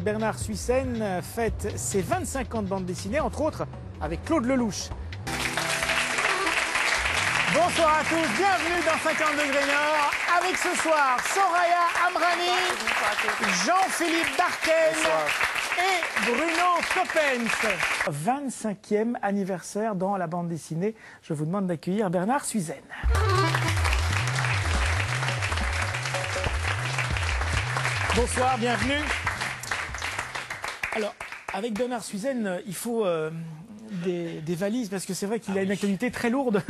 Bernard Suissène fête ses 25 ans de bande dessinée, entre autres avec Claude Lelouch. Bonsoir à tous, bienvenue dans 50 degrés Nord, avec ce soir Soraya Amrani, Jean-Philippe Darken et Bruno Coppens. 25e anniversaire dans la bande dessinée. Je vous demande d'accueillir Bernard Suissène. Bonsoir, bienvenue. Alors, avec Bernard Suissène, il faut des valises, parce que c'est vrai qu'il a une actualité très lourde.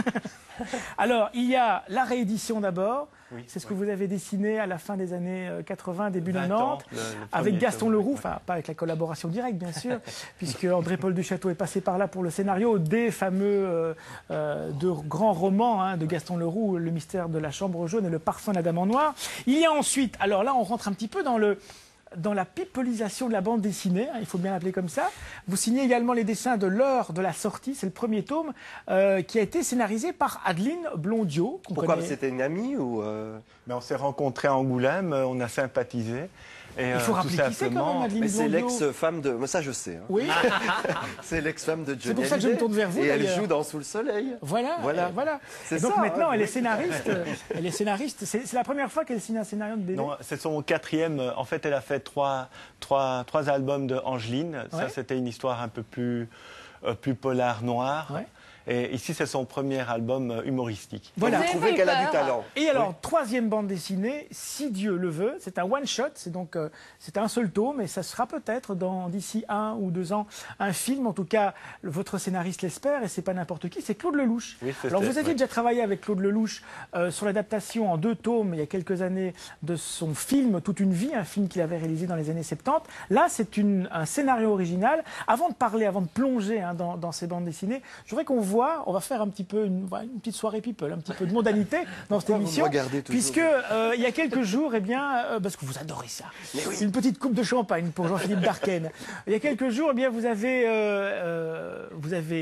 Alors, il y a la réédition d'abord. Oui, c'est ce que vous avez dessiné à la fin des années 80, début 90, avec Gaston Leroux, enfin pas avec la collaboration directe bien sûr, puisque André-Paul Duchâteau est passé par là pour le scénario des fameux deux grands romans de Gaston Leroux, Le mystère de la chambre jaune et Le parfum de la dame en noir. Il y a ensuite, alors là on rentre un petit peu dans la pipolisation de la bande dessinée, il faut bien l'appeler comme ça. Vous signez également les dessins de l'heure de la sortie, c'est le premier tome, qui a été scénarisé par Adeline Blondiot. Pourquoi c'était une amie ou Mais on s'est rencontrés à Angoulême, on a sympathisé. Et, il faut rappeler qui c'est quand même, Adeline Blondiot. C'est l'ex-femme de... Ça, je sais. Hein. Oui. C'est l'ex-femme de Johnny C'est pour ça que je me tourne vers vous. Et elle joue dans Sous le soleil. Voilà. Et donc maintenant, elle est scénariste. Elle est scénariste. C'est la première fois qu'elle signe un scénario de BD. Non, c'est son quatrième. En fait, elle a fait trois albums de Angeline. Ouais. Ça, c'était une histoire un peu plus polar noir. Ouais. Et ici, c'est son premier album humoristique. Voilà. Vous trouvez qu'elle a du talent. Et alors, troisième bande dessinée, Si Dieu le veut, c'est un one-shot, c'est donc c'est un seul tome, et ça sera peut-être d'ici 1 ou 2 ans un film. En tout cas, votre scénariste l'espère, et c'est pas n'importe qui, c'est Claude Lelouch. Oui, alors, vous aviez déjà travaillé avec Claude Lelouch sur l'adaptation en 2 tomes, il y a quelques années, de son film Toute une vie, un film qu'il avait réalisé dans les années 70. Là, c'est un scénario original. Avant de plonger dans ces bandes dessinées, je voudrais qu'on voit. On va faire un petit peu une petite soirée people, un petit peu de mondanité dans cette émission, puisque il y a quelques jours, parce que vous adorez ça, oui. Une petite coupe de champagne pour Jean-Philippe Darken. Il y a quelques jours, vous avez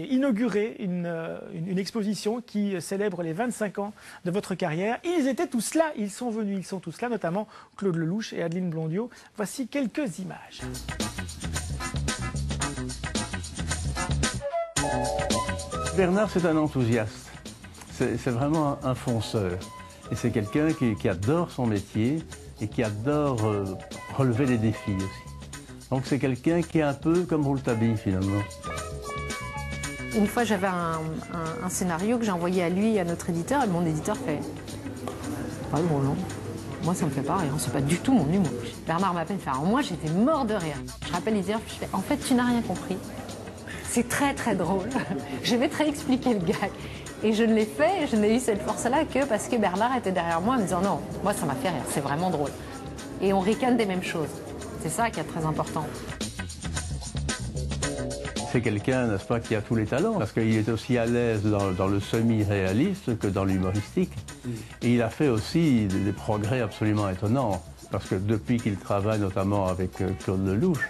inauguré une exposition qui célèbre les 25 ans de votre carrière. Ils étaient tous là, ils sont venus, ils sont tous là, notamment Claude Lelouch et Adeline Blondiot. Voici quelques images. Bernard, c'est un enthousiaste. C'est vraiment un fonceur. Et c'est quelqu'un qui adore son métier et qui adore relever les défis aussi. Donc c'est quelqu'un qui est un peu comme Rouletabille finalement. Une fois, j'avais un scénario que j'ai envoyé à lui et à notre éditeur, et mon éditeur fait « Pas drôle, non ? Moi, ça me fait pas rire, c'est pas du tout mon humour. » Bernard m'appelle, alors moi, j'étais mort de rire. Je rappelle l'éditeur, je fais « En fait, tu n'as rien compris. C'est très très drôle. Je vais te réexpliquer le gag. » Et je l'ai fait, et je n'ai eu cette force-là que parce que Bernard était derrière moi en me disant non, moi ça m'a fait rire, c'est vraiment drôle. Et on ricane des mêmes choses. C'est ça qui est très important. C'est quelqu'un, n'est-ce pas, qui a tous les talents, parce qu'il est aussi à l'aise dans le semi-réaliste que dans l'humoristique. Et il a fait aussi des progrès absolument étonnants, parce que depuis qu'il travaille notamment avec Claude Lelouch,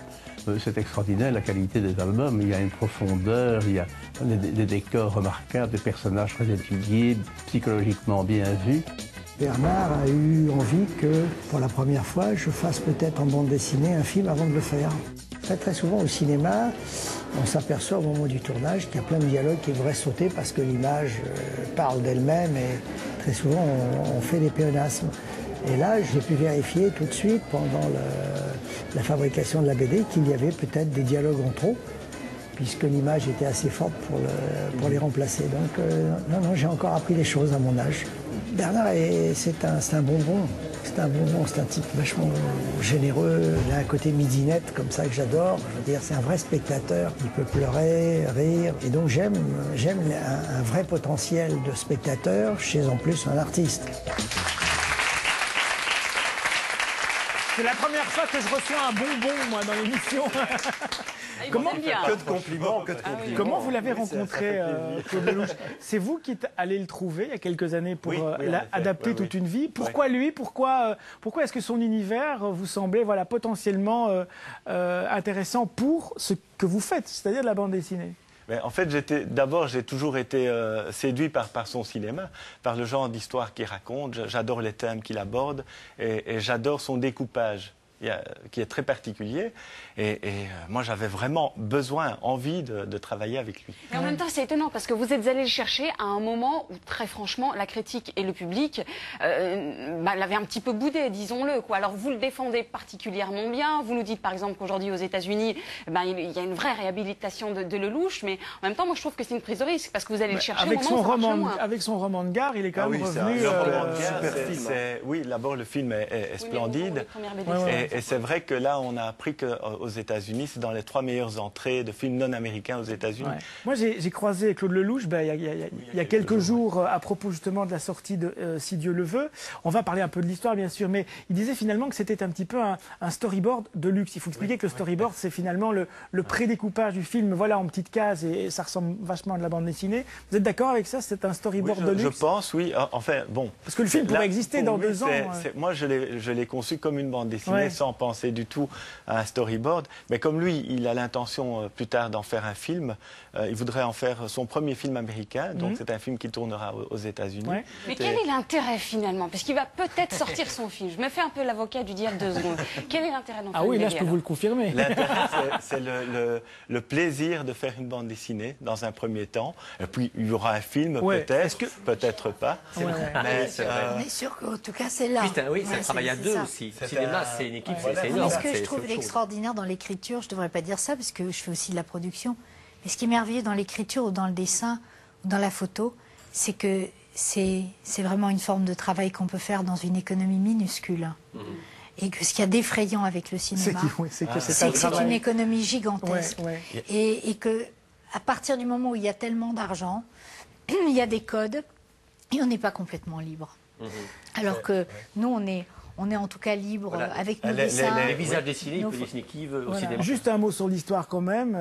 c'est extraordinaire la qualité des albums. Il y a une profondeur, il y a des décors remarquables, des personnages très étudiés, psychologiquement bien vus. Bernard a eu envie que, pour la première fois, je fasse peut-être en bande dessinée un film avant de le faire. Très souvent au cinéma, on s'aperçoit au moment du tournage qu'il y a plein de dialogues qui devraient sauter parce que l'image parle d'elle-même et très souvent on fait des pléonasmes. Et là, j'ai pu vérifier tout de suite, pendant la fabrication de la BD, qu'il y avait peut-être des dialogues en trop, puisque l'image était assez forte pour les remplacer. Donc, non, j'ai encore appris des choses à mon âge. Bernard, c'est un bonbon. C'est un bonbon, c'est un type vachement généreux. Il a un côté midinette comme ça que j'adore. Je veux dire, c'est un vrai spectateur. Il peut pleurer, rire. Et donc, j'aime un vrai potentiel de spectateur chez en plus un artiste. C'est la première fois que je reçois un bonbon, moi, dans l'émission. Que de compliments, que de compliments. Comment vous l'avez rencontré, Claude Lelouch? C'est vous qui êtes allé le trouver il y a quelques années pour adapter Toute une vie. Pourquoi lui? Pourquoi est-ce que son univers vous semblait potentiellement intéressant pour ce que vous faites, c'est-à-dire de la bande dessinée? Mais en fait, j'ai toujours été séduit par son cinéma, par le genre d'histoire qu'il raconte. J'adore les thèmes qu'il aborde et j'adore son découpage. qui est très particulier. Et moi, j'avais vraiment besoin, envie de travailler avec lui. Et en même temps, c'est étonnant parce que vous êtes allé le chercher à un moment où, très franchement, la critique et le public l'avaient un petit peu boudé, disons-le. Alors, vous le défendez particulièrement bien. Vous nous dites, par exemple, qu'aujourd'hui, aux États-Unis, il y a une vraie réhabilitation de Lelouch. Mais en même temps, moi, je trouve que c'est une prise de risque parce que vous allez le chercher avec au moment avec son roman de gare, il est quand même revenu. Oui, d'abord, le film est splendide. Et c'est vrai que là, on a appris qu'aux États-Unis, c'est dans les 3 meilleures entrées de films non américains aux États-Unis. Ouais. Moi, j'ai croisé Claude Lelouch il y a quelques jours à propos justement de la sortie de Si Dieu le veut. On va parler un peu de l'histoire, bien sûr, mais il disait finalement que c'était un petit peu un storyboard de luxe. Il faut expliquer que le storyboard, c'est finalement le prédécoupage du film, voilà, en petites cases, et ça ressemble vachement à de la bande dessinée. Vous êtes d'accord avec ça? C'est un storyboard de luxe? Je pense, oui. Enfin, bon. Parce que le film pourrait exister dans 2 ans. Moi, je l'ai conçu comme une bande dessinée, sans penser du tout à un storyboard. Mais comme lui, il a l'intention plus tard d'en faire un film, il voudrait en faire son premier film américain. Donc c'est un film qui tournera aux États-Unis. Ouais. Mais quel est l'intérêt finalement? Parce qu'il va peut-être sortir son film. Je me fais un peu l'avocat du diable 2 secondes. Quel est l'intérêt d'en faire Ah oui, là je peux vous le confirmer. L'intérêt, c'est le plaisir de faire une bande dessinée dans un premier temps. Et puis il y aura un film, peut-être, peut-être pas. Mais on est sûr qu'en tout cas c'est là. Oui, ça travaille à 2 aussi. Le cinéma, c'est une équipe, c'est énorme. Ce que je trouve extraordinaire dans l'écriture, je ne devrais pas dire ça parce que je fais aussi de la production, mais ce qui est merveilleux dans l'écriture ou dans le dessin ou dans la photo, c'est que c'est vraiment une forme de travail qu'on peut faire dans une économie minuscule. Et que ce qu'il y a d'effrayant avec le cinéma, c'est que c'est une économie gigantesque. Et que à partir du moment où il y a tellement d'argent, il y a des codes et on n'est pas complètement libre. Alors que nous, on est en tout cas libre avec nos dessins. Les visages dessinés, il peut dessiner qui veut au cinéma. Juste un mot sur l'histoire quand même,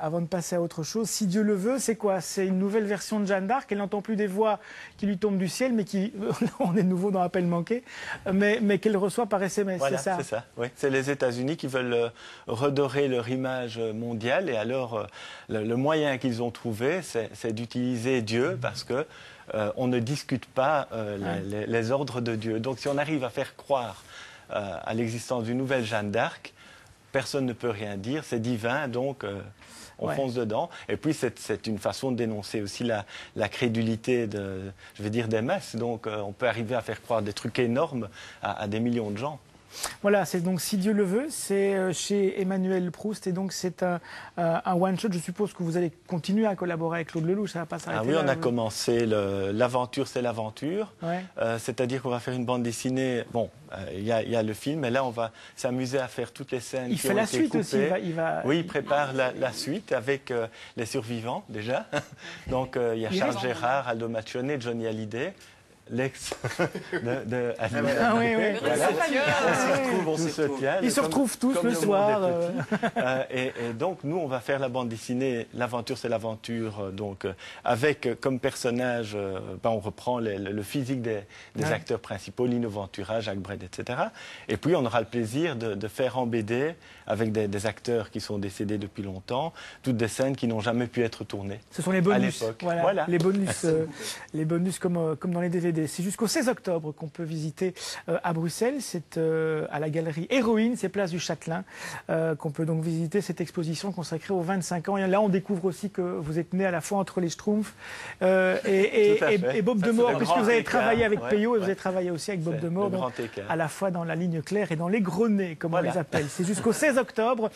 avant de passer à autre chose. Si Dieu le veut, c'est quoi? C'est une nouvelle version de Jeanne d'Arc. Elle n'entend plus des voix qui lui tombent du ciel, mais qui, on est de nouveau dans Appel manqué, mais qu'elle reçoit par SMS, voilà, c'est ça? C'est ça, oui. C'est les États-Unis qui veulent redorer leur image mondiale. Et alors, le moyen qu'ils ont trouvé, c'est d'utiliser Dieu, parce que on ne discute pas les ordres de Dieu. Donc si on arrive à faire croire à l'existence d'une nouvelle Jeanne d'Arc, personne ne peut rien dire, c'est divin, donc on fonce dedans. Et puis c'est une façon de dénoncer aussi la crédulité des masses. Donc on peut arriver à faire croire des trucs énormes à des millions de gens. Voilà, c'est donc Si Dieu le veut, c'est chez Emmanuel Proust, et donc c'est un one-shot. Je suppose que vous allez continuer à collaborer avec Claude Lelouch, ça va pas s'arrêter. Ah oui, on a commencé l'aventure, c'est l'aventure, c'est-à-dire qu'on va faire une bande dessinée. Bon, il y a le film, mais là on va s'amuser à faire toutes les scènes qui ont été coupées. Il fait la suite aussi. Oui, il prépare la suite avec les survivants déjà. Donc il y a Charles Gérard, Aldo Maccione, Johnny Hallyday. L'ex de Hallyday. Ah oui, oui. Voilà. Ils se retrouvent tous le soir. Et donc, nous, on va faire la bande dessinée. L'aventure, c'est l'aventure. Donc, avec comme personnage, on reprend le physique des acteurs principaux, Lino Ventura, Jacques Brel, etc. Et puis, on aura le plaisir de faire en BD, avec des acteurs qui sont décédés depuis longtemps, toutes des scènes qui n'ont jamais pu être tournées. Ce sont les bonus. À l'époque. Voilà. Les bonus comme dans les DVD. C'est jusqu'au 16 octobre qu'on peut visiter à Bruxelles. C'est à la galerie Héroïne, c'est place du Châtelain, qu'on peut donc visiter cette exposition consacrée aux 25 ans. Et là, on découvre aussi que vous êtes né à la fois entre les Schtroumpfs et Bob Demore, puisque vous avez travaillé avec Peyo et vous avez travaillé aussi avec Bob Demore, à la fois dans La Ligne Claire et dans Les Gros Nez, comme on les appelle. C'est jusqu'au 16 octobre.